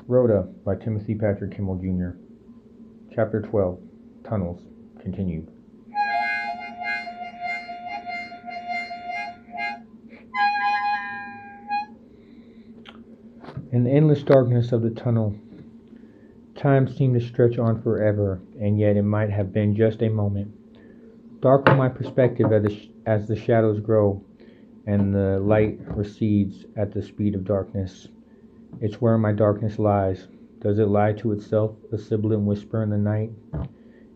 Rhoda by Timothy Patrick Kimmel Jr. Chapter 12 Tunnels Continued. In the endless darkness of the tunnel, time seemed to stretch on forever, and yet it might have been just a moment. Dark from my perspective as the shadows grow and the light recedes at the speed of darkness. It's where my darkness lies. Does it lie to itself, a sibilant whisper in the night?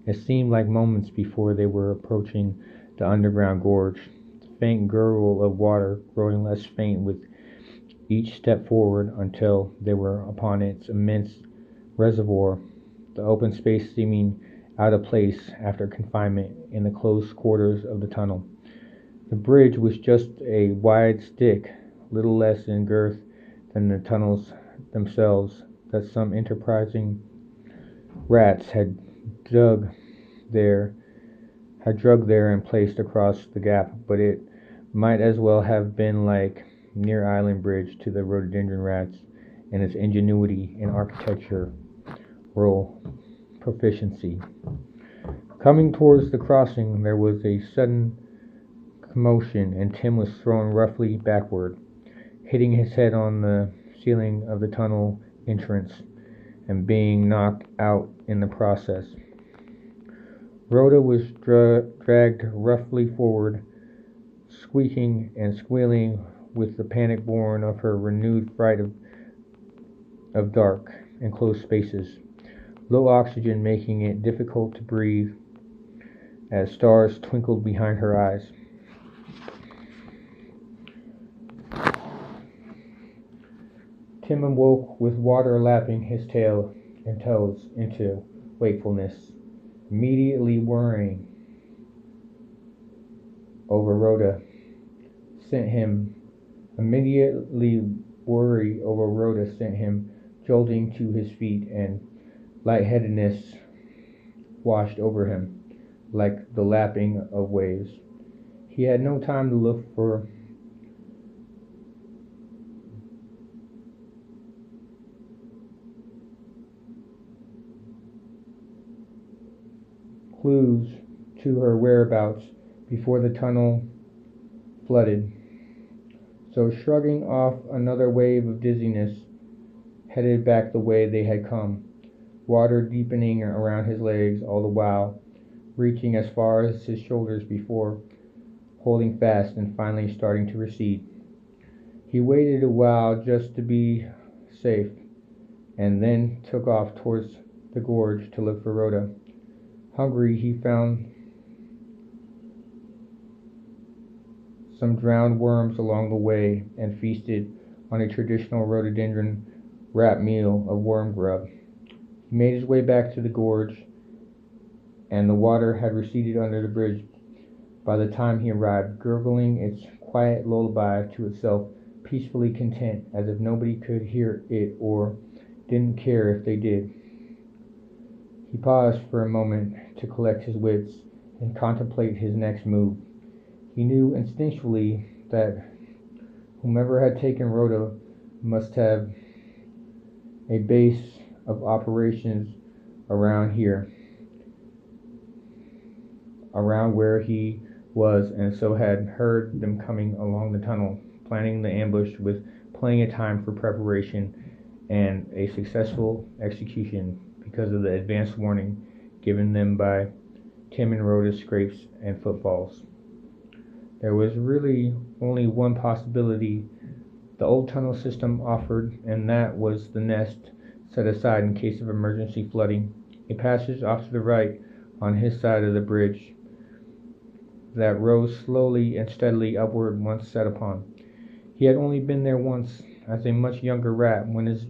It seemed like moments before they were approaching the underground gorge, the faint gurgle of water growing less faint with each step forward until they were upon its immense reservoir, the open space seeming out of place after confinement in the close quarters of the tunnel. The bridge was just a wide stick, little less in girth than the tunnels themselves, that some enterprising rats had drugged there and placed across the gap, but it might as well have been like Near Island Bridge to the rhododendron rats in its ingenuity and architectural proficiency. Coming towards the crossing, there was a sudden commotion, and Tim was thrown roughly backward, hitting his head on the ceiling of the tunnel entrance and being knocked out in the process. Rhoda was dragged roughly forward, squeaking and squealing with the panic born of her renewed fright of dark, enclosed spaces, low oxygen making it difficult to breathe as stars twinkled behind her eyes. Tim awoke with water lapping his tail and toes into wakefulness, immediately worrying over Rhoda sent him jolting to his feet, and lightheadedness washed over him like the lapping of waves. He had no time to look for clues to her whereabouts before the tunnel flooded. So, shrugging off another wave of dizziness, headed back the way they had come, water deepening around his legs all the while, reaching as far as his shoulders before holding fast and finally starting to recede. He waited a while just to be safe, and then took off towards the gorge to look for Rhoda. Hungry, he found some drowned worms along the way and feasted on a traditional rhododendron wrap meal of worm grub. He made his way back to the gorge, and the water had receded under the bridge by the time he arrived, gurgling its quiet lullaby to itself, peacefully content, as if nobody could hear it or didn't care if they did. He paused for a moment to collect his wits and contemplate his next move. He knew instinctually that whomever had taken Rhoda must have a base of operations around where he was, and so had heard them coming along the tunnel, planning the ambush with plenty of time for preparation and a successful execution because of the advance warning given them by Tim and Rhoda's scrapes and footfalls. There was really only one possibility the old tunnel system offered, and that was the nest set aside in case of emergency flooding, a passage off to the right on his side of the bridge that rose slowly and steadily upward once set upon. He had only been there once as a much younger rat when his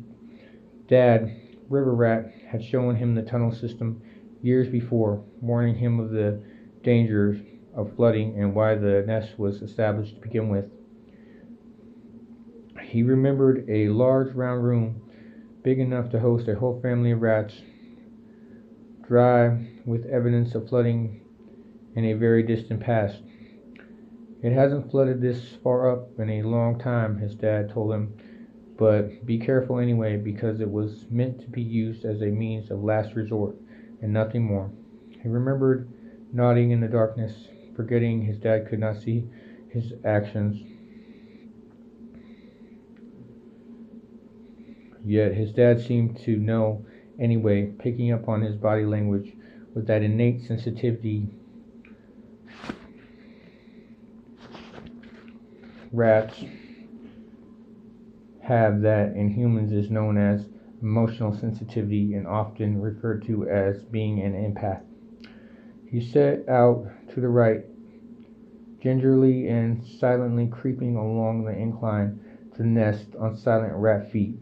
dad, River Rat, had shown him the tunnel system years before, warning him of the dangers of flooding and why the nest was established to begin with. He remembered a large round room big enough to host a whole family of rats, dry with evidence of flooding in a very distant past. It hasn't flooded this far up in a long time, his dad told him, but be careful anyway, because it was meant to be used as a means of last resort and nothing more. He remembered nodding in the darkness, forgetting his dad could not see his actions. Yet his dad seemed to know anyway, picking up on his body language with that innate sensitivity rats have that in humans is known as emotional sensitivity and often referred to as being an empath. He set out to the right, gingerly and silently creeping along the incline to the nest on silent rat feet,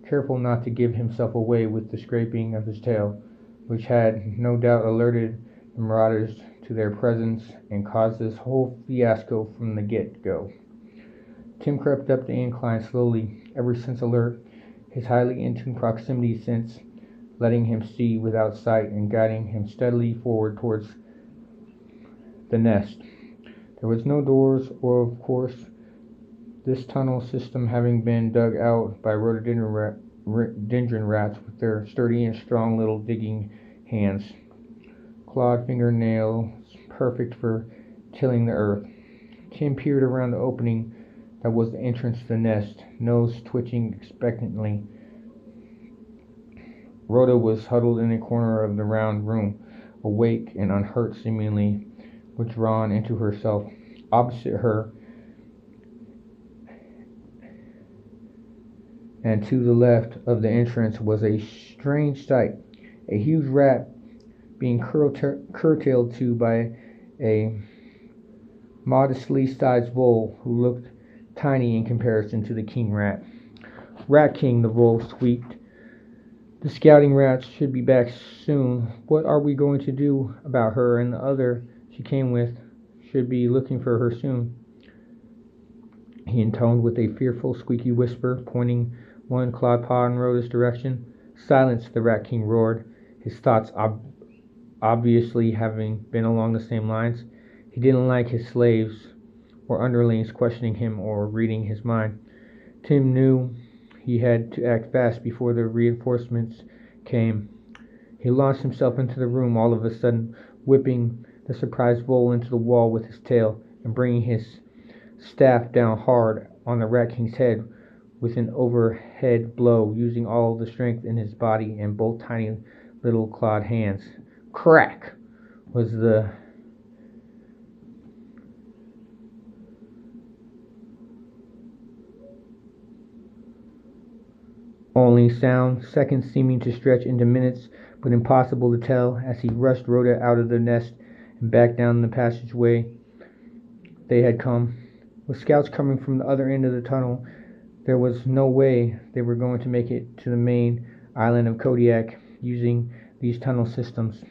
careful not to give himself away with the scraping of his tail, which had no doubt alerted the marauders to their presence and caused this whole fiasco from the get-go. Tim crept up the incline slowly, ever since alert, his highly in-tune proximity sense letting him see without sight and guiding him steadily forward towards the nest. There was no doors, or of course, this tunnel system having been dug out by rhododendron rats with their sturdy and strong little digging hands, clawed fingernails perfect for tilling the earth. Tim peered around the opening that was the entrance to the nest, nose twitching expectantly. Rhoda was huddled in a corner of the round room, awake and unhurt seemingly, withdrawn into herself. Opposite her, and to the left of the entrance, was a strange sight. A huge rat being curtailed to by a modestly sized vole who looked tiny in comparison to the king rat. "Rat King," the vole squeaked. "The scouting rats should be back soon. What are we going to do about her, and the other she came with should be looking for her soon," he intoned with a fearful, squeaky whisper, pointing one clawed paw in Rhoda's direction. "Silence," the Rat King roared, his thoughts obviously having been along the same lines. He didn't like his slaves or underlings questioning him or reading his mind. Tim knew he had to act fast before the reinforcements came. He launched himself into the room all of a sudden, whipping the surprised vole into the wall with his tail and bringing his staff down hard on the Rat King's head with an overhead blow, using all the strength in his body and both tiny little clawed hands. Crack was the only sound, seconds seeming to stretch into minutes, but impossible to tell, as he rushed Rhoda out of the nest and back down the passageway they had come. With scouts coming from the other end of the tunnel, there was no way they were going to make it to the main island of Kodiak using these tunnel systems.